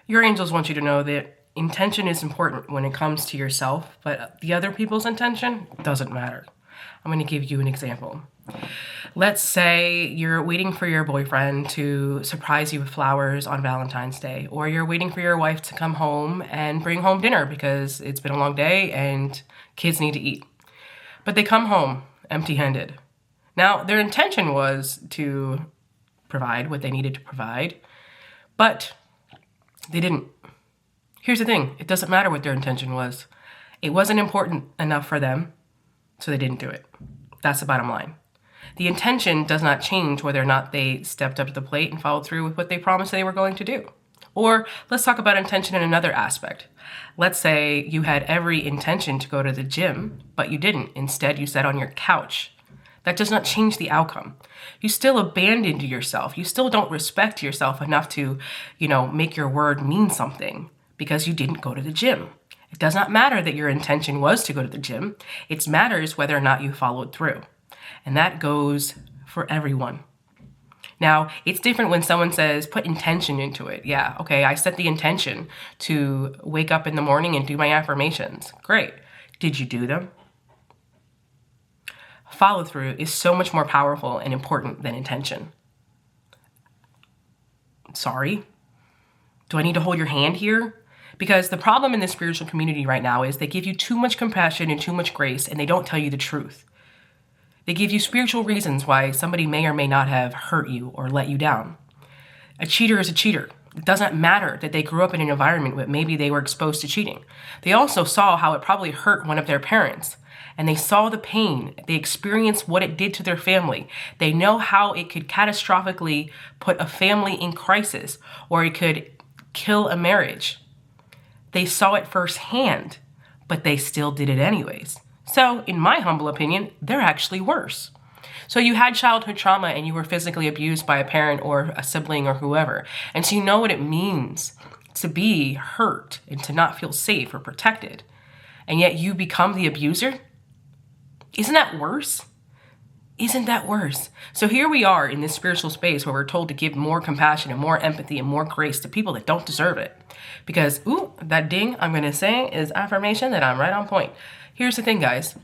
Your angels want you to know that intention is important when it comes to yourself, but the other people's intention doesn't matter. I'm going to give you an example. Let's say you're waiting for your boyfriend to surprise you with flowers on Valentine's Day, or you're waiting for your wife to come home and bring home dinner because it's been a long day and kids need to eat. But they come home empty-handed. Now, their intention was to provide what they needed to provide, but they didn't. Here's the thing. It doesn't matter what their intention was. It wasn't important enough for them, so they didn't do it. That's the bottom line. The intention does not change whether or not they stepped up to the plate and followed through with what they promised they were going to do. Or let's talk about intention in another aspect. Let's say you had every intention to go to the gym, but you didn't. Instead, you sat on your couch. That does not change the outcome. You still abandoned yourself. You still don't respect yourself enough to, make your word mean something because you didn't go to the gym. It does not matter that your intention was to go to the gym. It matters whether or not you followed through. And that goes for everyone. Now, it's different when someone says, put intention into it. Yeah, okay, I set the intention to wake up in the morning and do my affirmations. Great. Did you do them? Follow through is so much more powerful and important than intention. Sorry? Do I need to hold your hand here? Because the problem in the spiritual community right now is they give you too much compassion and too much grace, and they don't tell you the truth. They give you spiritual reasons why somebody may or may not have hurt you or let you down. A cheater is a cheater. It doesn't matter that they grew up in an environment where maybe they were exposed to cheating. They also saw how it probably hurt one of their parents, and they saw the pain. They experienced what it did to their family. They know how it could catastrophically put a family in crisis, or it could kill a marriage. They saw it firsthand, but they still did it anyways. So, in my humble opinion, they're actually worse. So you had childhood trauma and you were physically abused by a parent or a sibling or whoever. And so you know what it means to be hurt and to not feel safe or protected. And yet you become the abuser? Isn't that worse? Isn't that worse? So here we are in this spiritual space where we're told to give more compassion and more empathy and more grace to people that don't deserve it. Because, that ding I'm going to say is affirmation that I'm right on point. Here's the thing, guys.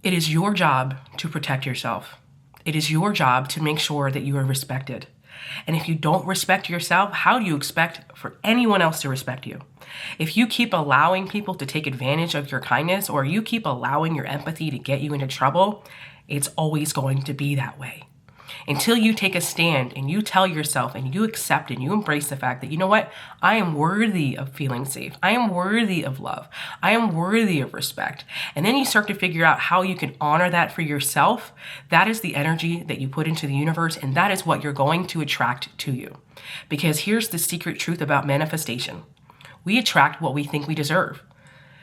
It is your job to protect yourself. It is your job to make sure that you are respected. And if you don't respect yourself, how do you expect for anyone else to respect you? If you keep allowing people to take advantage of your kindness, or you keep allowing your empathy to get you into trouble, it's always going to be that way. Until you take a stand and you tell yourself and you accept and you embrace the fact that, you know what, I am worthy of feeling safe. I am worthy of love. I am worthy of respect. And then you start to figure out how you can honor that for yourself. That is the energy that you put into the universe, and that is what you're going to attract to you. Because here's the secret truth about manifestation. We attract what we think we deserve.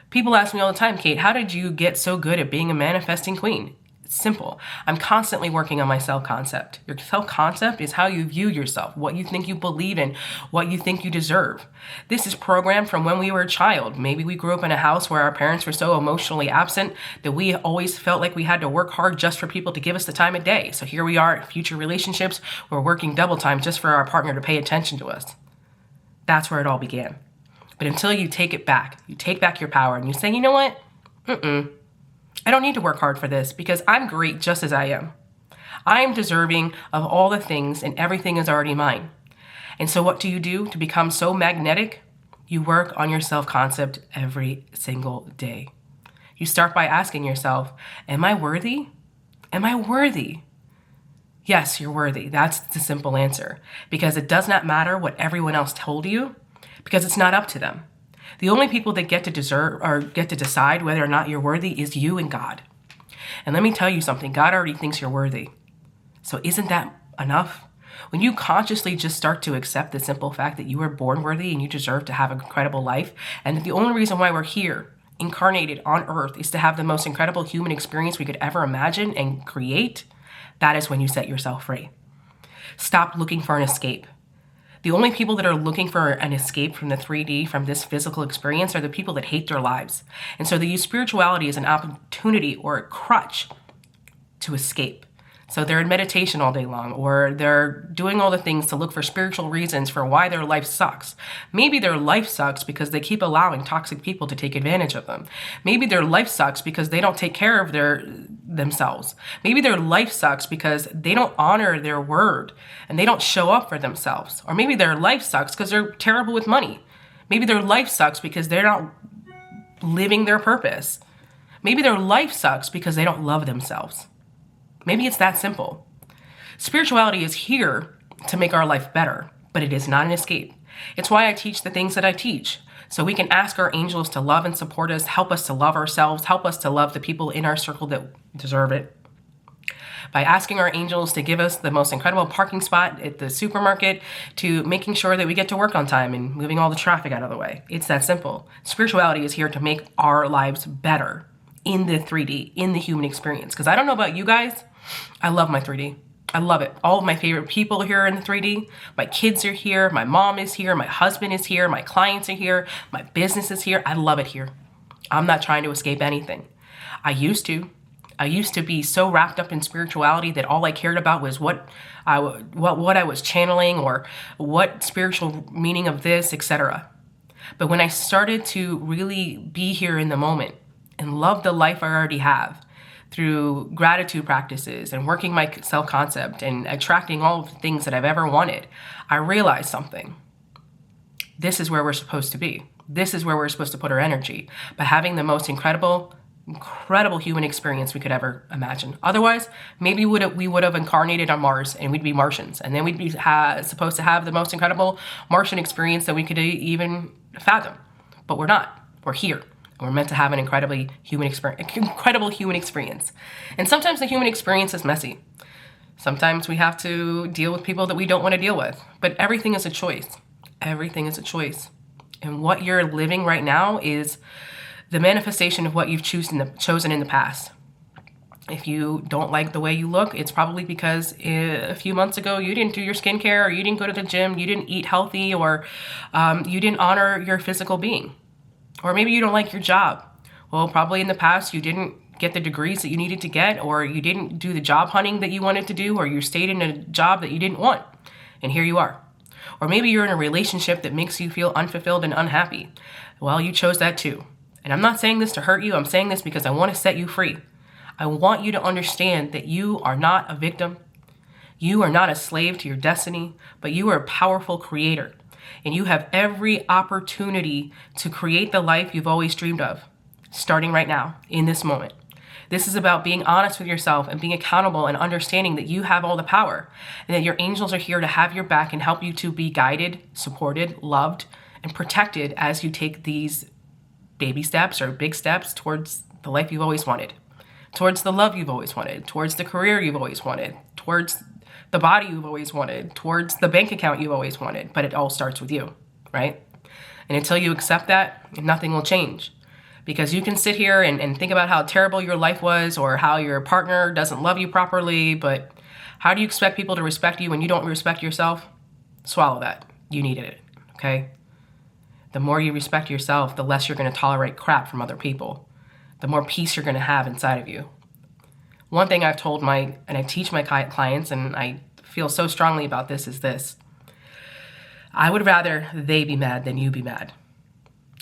People ask me all the time, Kate, how did you get so good at being a manifesting queen? It's simple. I'm constantly working on my self-concept. Your self-concept is how you view yourself, what you think you believe in, what you think you deserve. This is programmed from when we were a child. Maybe we grew up in a house where our parents were so emotionally absent that we always felt like we had to work hard just for people to give us the time of day. So here we are in future relationships. We're working double time just for our partner to pay attention to us. That's where it all began. But until you take it back, you take back your power and you say, you know what? I don't need to work hard for this because I'm great just as I am. I am deserving of all the things and everything is already mine. And so what do you do to become so magnetic? You work on your self-concept every single day. You start by asking yourself, am I worthy? Am I worthy? Yes, you're worthy. That's the simple answer. Because it does not matter what everyone else told you, because it's not up to them. The only people that get to deserve or get to decide whether or not you're worthy is you and God. And let me tell you something, God already thinks you're worthy. So isn't that enough? When you consciously just start to accept the simple fact that you were born worthy and you deserve to have an incredible life, and that the only reason why we're here, incarnated on earth, is to have the most incredible human experience we could ever imagine and create, that is when you set yourself free. Stop looking for an escape. The only people that are looking for an escape from the 3D, from this physical experience, are the people that hate their lives. And so they use spirituality as an opportunity or a crutch to escape. So they're in meditation all day long, or they're doing all the things to look for spiritual reasons for why their life sucks. Maybe their life sucks because they keep allowing toxic people to take advantage of them. Maybe their life sucks because they don't take care of themselves. Maybe their life sucks because they don't honor their word and they don't show up for themselves. Or maybe their life sucks because they're terrible with money. Maybe their life sucks because they're not living their purpose. Maybe their life sucks because they don't love themselves. Maybe it's that simple. Spirituality is here to make our life better, but it is not an escape. It's why I teach the things that I teach, so we can ask our angels to love and support us, help us to love ourselves, help us to love the people in our circle that deserve it. By asking our angels to give us the most incredible parking spot at the supermarket, to making sure that we get to work on time and moving all the traffic out of the way. It's that simple. Spirituality is here to make our lives better in the 3D, in the human experience. Because I don't know about you guys, I love my 3D. I love it. All of my favorite people here in the 3D. My kids are here. My mom is here. My husband is here. My clients are here. My business is here. I love it here. I'm not trying to escape anything. I used to be so wrapped up in spirituality that all I cared about was what I was channeling or what spiritual meaning of this, etc. But when I started to really be here in the moment and love the life I already have, through gratitude practices and working my self-concept and attracting all of the things that I've ever wanted, I realized something. This is where we're supposed to be. This is where we're supposed to put our energy, by having the most incredible human experience we could ever imagine. Otherwise, maybe we would have incarnated on Mars and we'd be Martians, and then we'd be supposed to have the most incredible Martian experience that we could even fathom. But we're not. We're here. We're meant to have an incredible human experience. And sometimes the human experience is messy. Sometimes we have to deal with people that we don't want to deal with. But everything is a choice. Everything is a choice. And what you're living right now is the manifestation of what you've chosen in the past. If you don't like the way you look, it's probably because a few months ago you didn't do your skincare, or you didn't go to the gym, you didn't eat healthy, or you didn't honor your physical being. Or maybe you don't like your job. Well, probably in the past you didn't get the degrees that you needed to get, or you didn't do the job hunting that you wanted to do, or you stayed in a job that you didn't want. And here you are. Or maybe you're in a relationship that makes you feel unfulfilled and unhappy. Well, you chose that too. And I'm not saying this to hurt you. I'm saying this because I want to set you free. I want you to understand that you are not a victim. You are not a slave to your destiny, but you are a powerful creator. And you have every opportunity to create the life you've always dreamed of, starting right now, in this moment. This is about being honest with yourself and being accountable and understanding that you have all the power, and that your angels are here to have your back and help you to be guided, supported, loved, and protected as you take these baby steps or big steps towards the life you've always wanted, towards the love you've always wanted, towards the career you've always wanted, towards the body you've always wanted, towards the bank account you've always wanted. But it all starts with you, right? And until you accept that, nothing will change. Because you can sit here and think about how terrible your life was, or how your partner doesn't love you properly, but how do you expect people to respect you when you don't respect yourself? Swallow that. You needed it, okay? The more you respect yourself, the less you're going to tolerate crap from other people. The more peace you're going to have inside of you. One thing I've told and I teach my clients, and I feel so strongly about this, is this. I would rather they be mad than you be mad.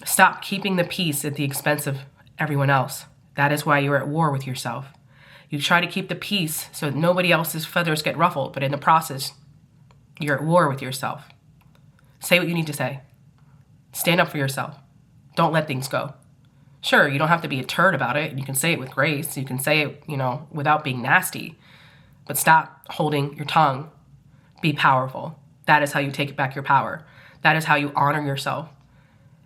Stop keeping the peace at the expense of everyone else. That is why you're at war with yourself. You try to keep the peace so that nobody else's feathers get ruffled, but in the process, you're at war with yourself. Say what you need to say. Stand up for yourself. Don't let things go. Sure, you don't have to be a turd about it. You can say it with grace. You can say it, without being nasty. But stop holding your tongue. Be powerful. That is how you take back your power. That is how you honor yourself.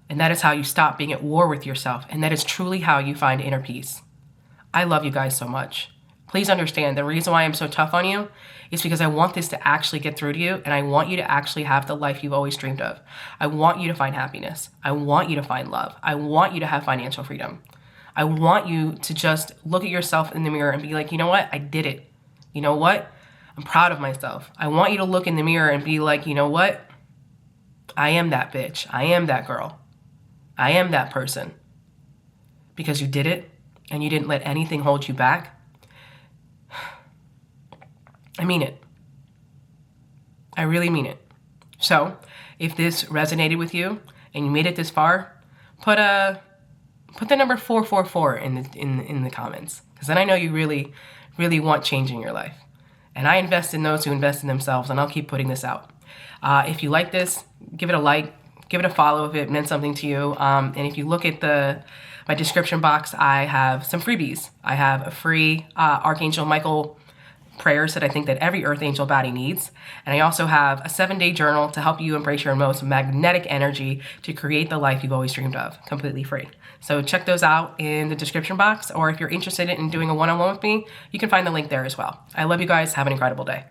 And that is how you stop being at war with yourself. And that is truly how you find inner peace. I love you guys so much. Please understand, the reason why I'm so tough on you is because I want this to actually get through to you, and I want you to actually have the life you've always dreamed of. I want you to find happiness. I want you to find love. I want you to have financial freedom. I want you to just look at yourself in the mirror and be like, you know what? I did it. You know what? I'm proud of myself. I want you to look in the mirror and be like, you know what? I am that bitch. I am that girl. I am that person. Because you did it, and you didn't let anything hold you back. I mean it. I really mean it. So if this resonated with you and you made it this far, put the number 444 in the comments, because then I know you really, really want change in your life. And I invest in those who invest in themselves, and I'll keep putting this out. If you like this, give it a like, give it a follow if it meant something to you. And if you look at my description box, I have some freebies. I have a free Archangel Michael prayers that I think that every Earth Angel body needs. And I also have a 7-day journal to help you embrace your most magnetic energy to create the life you've always dreamed of, completely free. So check those out in the description box, or if you're interested in doing a one-on-one with me, you can find the link there as well. I love you guys. Have an incredible day.